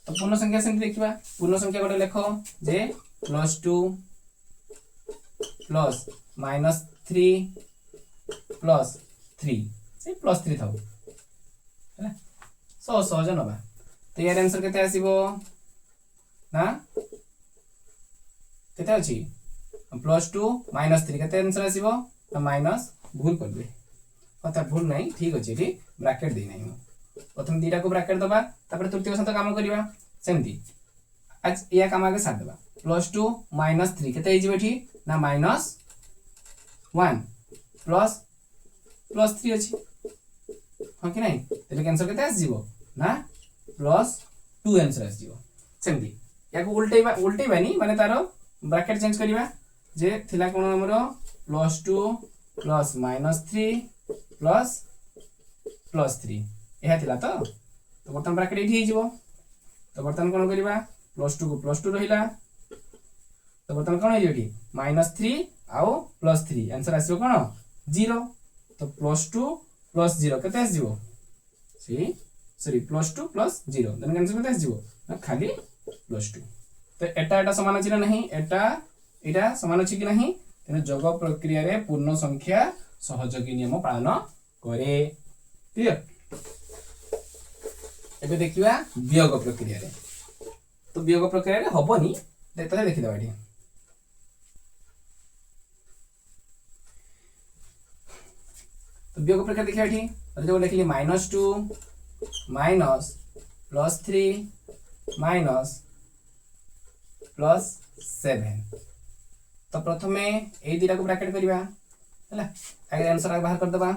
तो पूर्ण संख्या से देखा पूर्ण संख्या गोटे लेख जे +2 प्लस -3 प्लस 3 से +3 था सहज नवा तो यार आंसर केते आसीबो ना केते अछि +2 -3 केते आंसर आसीबो तो माइनस भूल कर दे कथा भूल नहीं ठीक अछि एठी ब्रैकेट दे नहीं प्रथम दीटा को ब्रैकेट दबा तापर तृतीय सहित काम करबा सेमती आज या काम आगे साथ दबा +2 -3 केते हिजबो एठी ना -1 प्लस +3 अछि हां कि नहीं तेले आंसर केते आसीबो ना +2 आंसर आसीबो सेमती या को उल्टेबा नहीं माने तारो ब्रैकेट चेंज करबा जे थिला कोन हमरो +2 प्लस -3 प्लस +3 एहा थिला तो बर्तन ब्रैकेट एठी हिजबो तो बर्तन कोन करबा +2 को +2 रहिला तो बर्तन कोन हिजो एठी -3 आउ +3 आंसर आसीबो कोन 0 तो +2 + 0 केते आसीबो सी सॉरी +2 + 0 देन आंसर केते आसीबो ना खाली +2 तो एटा समान अछि ना नहीं एटा समान अछि कि नहीं तेने जोग प्रक्रिया रे पूर्ण संख्या सहयोगी नियम पालन करे क्लियर एबे देखिबा वियोग प्रक्रिया रे तो वियोग प्रक्रिया रे हबनी देखि दबा एठी तो वियोग प्रक्रिया देखिबा एठी जो लिखली -2 +3 +7 तो प्रथमे ए दिटा को ब्रैकेट करबा हला आगे आंसर आगे बाहर कर दबा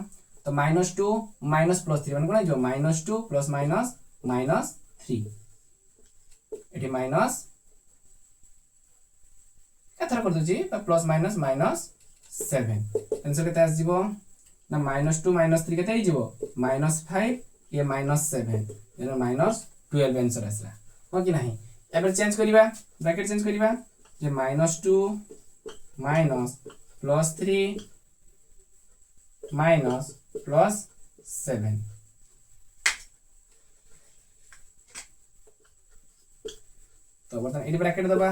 तो -2 +3 माने कोन जो -2 प्लस -3 एठी माइनस कथरा कर दजी तो प्लस -7 आंसर केते आस जीवो ना -2 -3 केते ही जीवो -5 ये -7 एनो -12 आंसर आसला हो कि नहीं एबे चेंज करिबा ब्रैकेट चेंज करिबा जे -2 +3 +7 तो बर्तन एटी ब्रैकेट दबा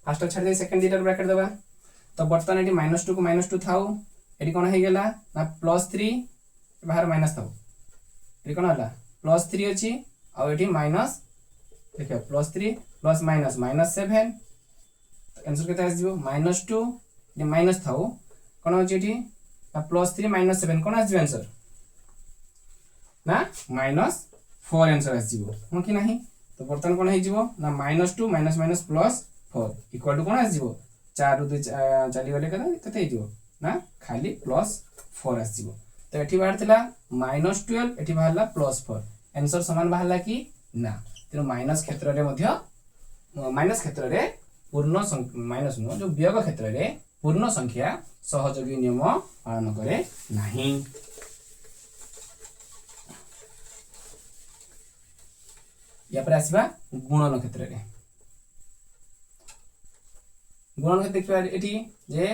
फर्स्ट छाड़ दे सेकंड दीटा ब्रैकेट दबा तो बर्तन एटी -2 को -2 थाउ एटी कोन हे गेला ना +3 बाहर माइनस थाउ एटी कोन हला +3 अछि आ एटी माइनस देखियो +3 प्लस -7 आंसर केते आस दियो -2 ये माइनस थाउ कोन अछि एटी +3 -7 कोन आस दियो आंसर ना -4 आंसर आस दियो हो कि नहीं तो बर्तन कोन हे जिवो ना -2 +4 इक्वल टू कोन आस दियो 4 रु 2 चली गले केते हे जिवो ना खाली +4 आस दियो तो एठी बाहर थिला -12 एठी बाहरला +4 आंसर समान बाहरला कि ना तेनो माइनस क्षेत्र रे मध्य माइनस क्षेत्र रे पूर्ण माइनस नो जो वियोग क्षेत्र रे पूर्ण संख्या सहयोगी नियम पालन करे नाही या पर आसीबा गुणन क्षेत्र रे गुणन क्षेत्र देखिबा एठी जे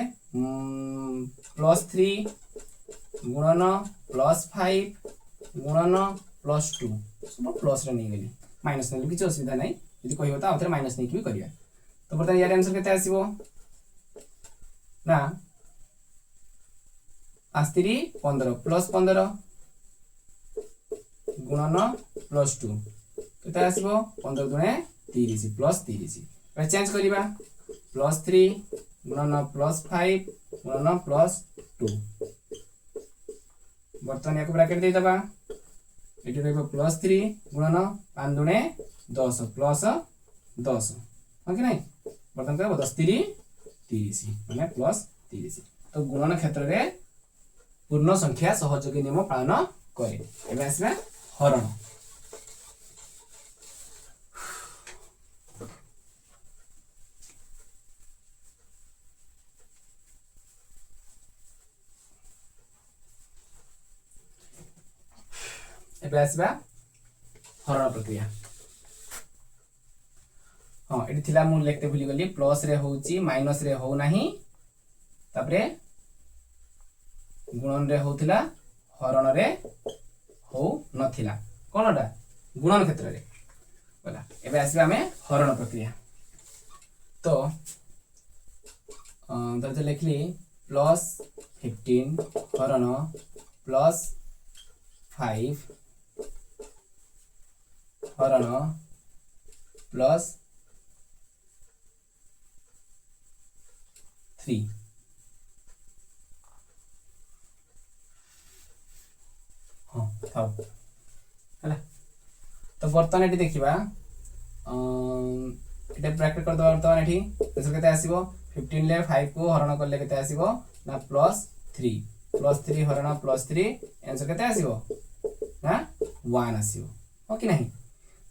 +3 गुणन +5 गुणन +2 सब प्लस रे नहीं गेली माइनस ने किछ असुविधा नहीं यदि कहबो त आउथरे माइनस नहीं कि करिया तो बर्तन यार आंसर केते आसीबो ना आस्तिरी 15 +15 गुणन +2 केते आसीबो 15 गुणे 30 +30 पे चेंज करिबा +3 गुणन +5 गुणन +2 बर्तन याको ब्रैकेट दे दबा एटी रहबो +3 गुणन 5 दुणे 10 +10 हो कि नहीं बर्तन करबो 10 30 माने +30 तो गुणन क्षेत्र रे पूर्ण संख्या सहयोगी नियम पालन करे एबे आसीबा हरण एबे आसीबा हरण प्रक्रिया हाँ एटी थिला मु लेखते भूली गली प्लस रे होउची माइनस रे हो नाही तापरे गुणन रे होथिला हरण रे हो नथिला कोनटा गुणन क्षेत्र रे गला एबे आसीबा हमें हरण प्रक्रिया तो धरते लिखली +15 हरण +5 हरण +3 हाँ थाउ है तो बर्तमान ये देखा ये ब्रैकेट कर दबा बर्तमान ये केते आसीबो 15 ले 5 को हरण करले केते आसीबो ना +3 हरण +3 आंसर केते आसीबो ना 1 आसीबो हो कि नहीं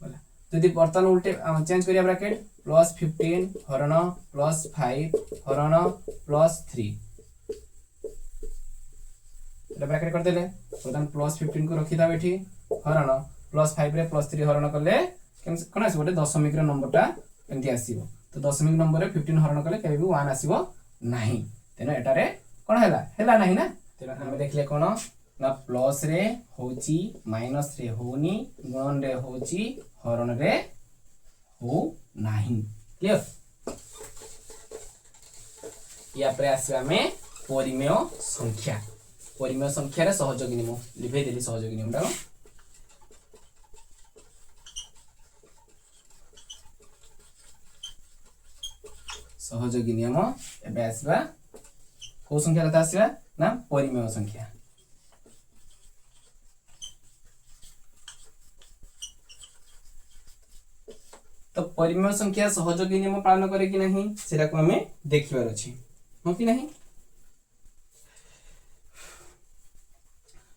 बोला जदि बर्तमान उल्टे चेंज करिया ब्रैकेट +15 हरण +5 हरण +3 एटा ब्रैकेट कर देले बर्तमान +15 को रखि दाबे एठी हरण +5 रे +3 हरण करले कोन आसीबो गोटे दशमिक रो नंबरटा एमती आसीबो तो दशमिक नंबर रे 15 हरण करले केबे भी 1 आसीबो नाही तेनो एटारे कोन हैला नाही ना तेनो हम देखले कोन ना प्लस रे होची माइनस रे होनी गुणन रे होची हरण रे हो नाही क्लियर या पर आसीबा में परिमेय संख्या रे सहयोगी नियम लिखै देली सहयोगी नियमटा सहयोगी नियम एबे आसीबा को संख्या कथा आसीबा ना परिमेय संख्या तो परिमेय संख्या सहयोगी नियम पालन करे कि नहीं सेटा को हमें देखिबार अछि हो कि नहीं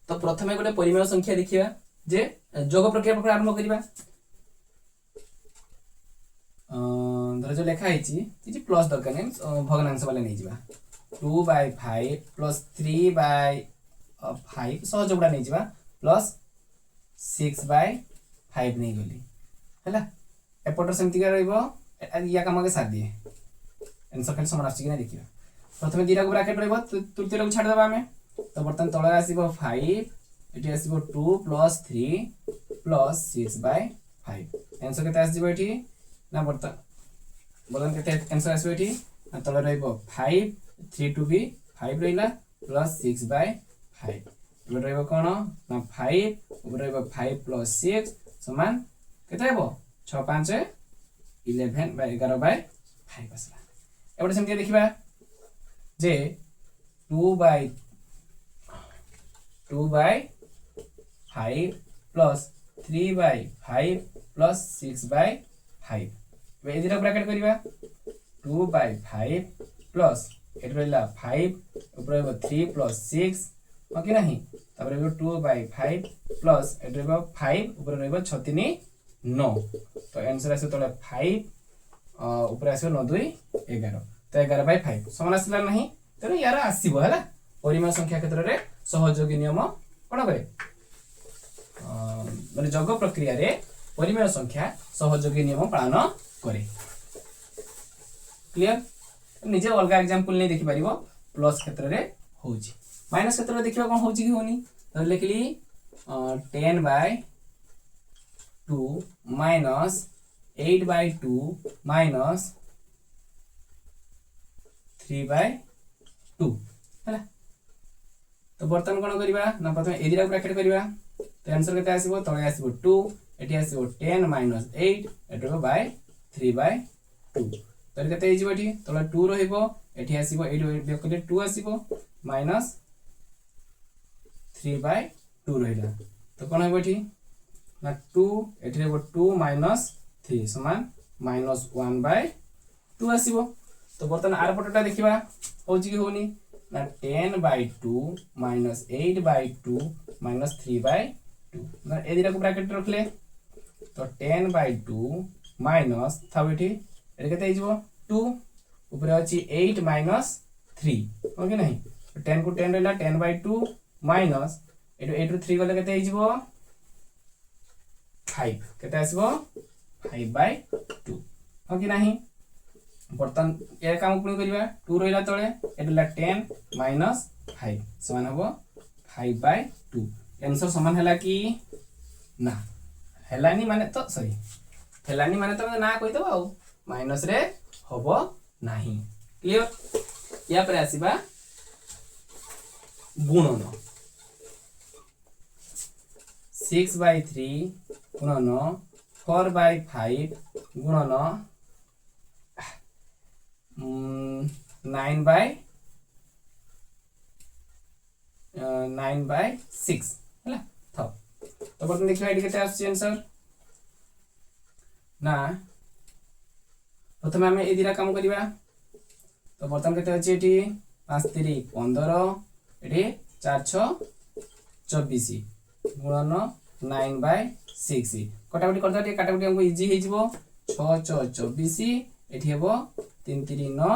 तो प्रथमे गोटे परिमेय संख्या देखिबा जे जोग प्रक्रिया पर आरंभ करिबा धर जो लिखा है प्लस दरकार नहीं भग्नांश वाले नहीं जावा 2/5 +3/5 सहज गुड़ा नहीं जावा +6/5 नहीं गली हैला एपटर सेमती का रहइबो या काम के साथ दिए आंसर खाली समान आछि कि ना देखिबा प्रथमे दीरा को ब्रैकेट रहइबो तृतीय को छाड़ देबा हमें तो बर्तन तळे आसीबो 5 एटी आसीबो 2 + 3 + 6/5 आंसर केते आसीबो एठी ना बर्तन केते आंसर आसीबो एठी ना तळे रहइबो 5 3 टू भी 5 रहिला +6/5 एबे रहइबो कोन ना 5 ऊपर रहइबो 5 + 6 समान केते हेबो 6 5 11/11/5 आसला एबे सेमती देखिबा जे 2/5 + 3/5 + 6/5 वे इधर ब्रैकेट करिबा 2/5 प्लस एट रहला 5 ऊपर रहबो 3 + 6 हो कि नहीं तब रहबो 2/5 प्लस एट रहबो 5 ऊपर रहबो 6 3 9 तो आंसर आसे तले 5 ऊपर आसे 9 2 11 तो 11/5 समान आसला नहीं तेरे यार आसीबो हला परिमेय संख्या क्षेत्र रे सहयोगी नियम कोन करे माने जग प्रक्रिया रे परिमेय संख्या सहयोगी नियम पालन करे क्लियर निजे अलग एग्जांपल नहीं देखि परिबो प्लस क्षेत्र रे होउची माइनस क्षेत्र रे देखिबा कोन होउची कि होनी तो लिखली 10/2 माइनस 8/2 माइनस 3/2 हैला तो बर्तन कोन करबा ना प्रथम एदिरा ब्रैकेट करबा तो आंसर केते आसीबो तळे आसीबो 2 एटी आसीबो 10 माइनस 8 एटो बाय 3/2 तो केते हिजबो एठी तळे 2 रहिबो एठी आसीबो 8 बेकले 2 आसीबो माइनस 3/2 रहिला तो कोन हेबो एठी ना 2 एठी हेबो 2 माइनस 3 समान माइनस 1/2 आसीबो तो बर्तन आर पटटा देखिबा होची कि होनी ना 10/2 माइनस 8/2 माइनस 3/2 ना ए दिरा को ब्रैकेट रखले तो 10/2 माइनस थाबेठी ए केते हिजबो 2 ऊपर अछि 8 माइनस 3 ओके नहीं तो 10 को 10 रहला 10/2 माइनस एटो 8 रो 3 गले केते हिजबो 5 केते आसीबो 5/2 ओके नहीं बर्तन ए काम पुणी करबा 2 रहिला तळे एटला 10 माइनस 5 समान हबो 5/2 आंसर समान हला कि ना हलानी माने तो सॉरी हेलानी माने तमे ना कहि दबो आउ माइनस रे हबो नाही क्लियर या पर आसीबा गुणन 6/3 गुणन 4/5 गुणन 9/6 ହେଲା थ तो बर्तन देखिबा एडी केते आसी आंसर ना प्रथमे हमें ए दिरा काम करिबा तो बर्तन केते अछि एटी 5 3 15 एटी 4 6 24 गुणन 9/6 कटाकटी करदा टे काटाकटी हमको इजी हे जिवो 6 6 24 एठी हेबो 3 3 9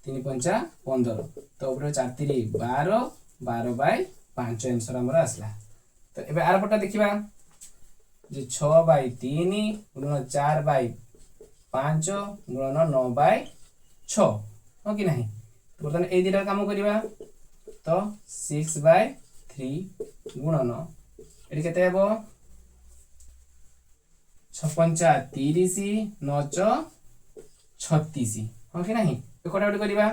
3 5 15 तो ऊपर 4 3 12 12/5 आंसर हमरा आसला तो एबे आर पटा देखिबा जे 6/3 गुणन 4/5 गुणन 9/6 हो कि नहीं तो बर्तन ए दिरा काम करिबा तो 6/3 गुणन एटी केते हेबो 6 5 30 9 36 हो कि नहीं कटाकटी करिबा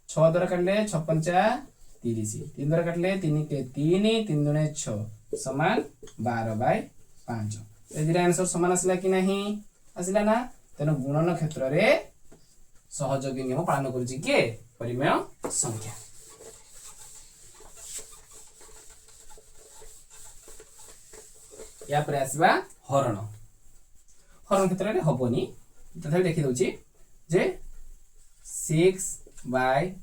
6 द्वारा काटले 6 5 30 3 द्वारा काटले 3 के 3 3 दुने 6 समान 12/5 ए दिरा आंसर समान आसला कि नहीं आसला ना तेनो गुणन क्षेत्र रे सहयोगी नियम पालन करूची के परिमेय संख्या या पर आसबा हरण हरण क्षेत्र रे हबोनी तथापि देखि दउची जे 6/3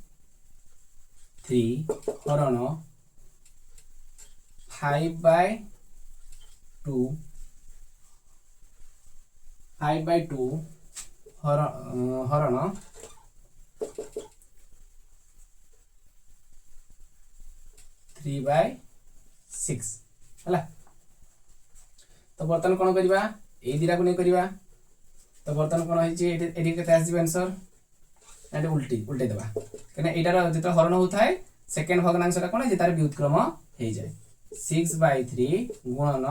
हरण 5/2 हरण 3/6 हला तो बर्तन कोन करिबा ए दिरा को नै करिबा तो बर्तन कोन होई जे एडी केते आसी आंसर एडी उल्टे देबा कने एटार जेता हरण होथाय सेकंड भग्नांशटा कोन जे तार व्युत्क्रम हे जाय 6/3 गुणन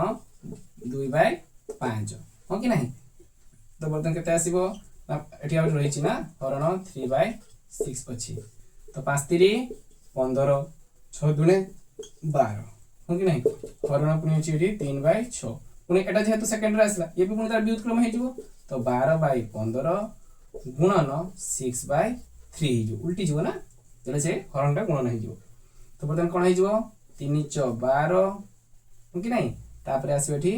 2/5 हो कि नहीं तो बर्तन केते आसीबो एठी आउट रहिछि ना हरण 3/6 अछि तो 5 3 15 6 दुने 12 हो कि नहीं हरण पुनी अछि एठी 3/6 पुनी एटा जेहेतु सेकंड रे आसला ये भी पुनी तार व्युत्क्रम हे जिवो तो 12/15 गुणन 6/3 हे जो उल्टी जिवो ना जले से हरणटा गुणन हे जिवो तो बर्तन कोन हे जिवो 3 4 12 हो कि नहीं तापर आसीबो एठी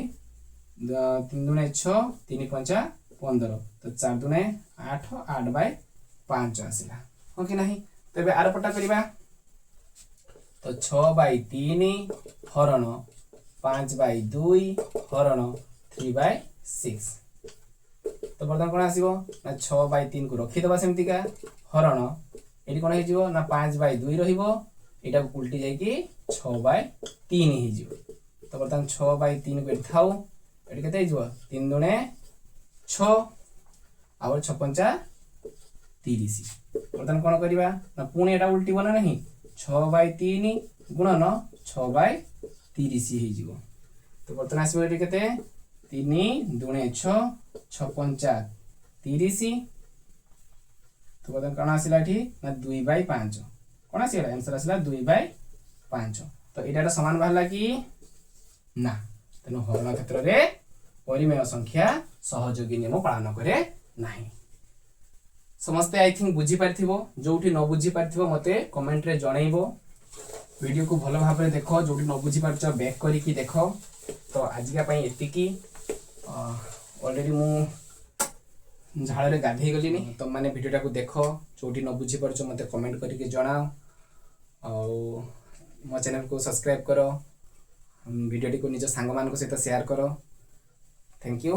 3 दुने 6 3 5 15 तो 4 दुने 8 8/5 आसला हो कि नहीं तबे आर पटा करिबा तो 6/3 हरण 5/2 हरण 3/6 तो बर्तन कोन आसीबो ना 6/3 को रखि दबा सेमति का हरण एडी कोन हे जिवो ना 5/2 रहिबो एटा उल्टी जाई कि 6/3 हे जिवो तो बर्तन 6/3 को थाउ एडी केते हे जिवो 3 दुने 6 और 6 5 30 बर्तन कोन करिबा ना पुणी एटा उल्टी बना नहीं 6/3 गुणन 6/30 हे जिवो तो बर्तन आसीबो एडी केते 3 दुने 6 6 5 30 तो बर्तन कोन आसिला एठी ना 2/5 कोन आसिला आंसर आसिला 2/5 तो एटार समान बाहला कि ना तेनो हरण क्षेत्र रे परिमेय संख्या सहयोगी नियम पालन करे नाही समस्त आई थिंक बुझी पारथिबो जोठी न बुझी पारथिबो मते कमेंट रे जणाइबो वीडियो को भलो भाबरे देखो जोठी न बुझी पारछ बैक करी कि देखो तो आजिका पई एतिकी ऑलरेडी मु झाळ रे गाधेई गलिनी तो माने वीडियोटा को देखो जोठी न बुझी पारछ मते कमेंट करी के जणाओ और मो चैनल को सब्सक्राइब करो वीडियो को निज सांग मान को सहित शेयर करो थैंक यू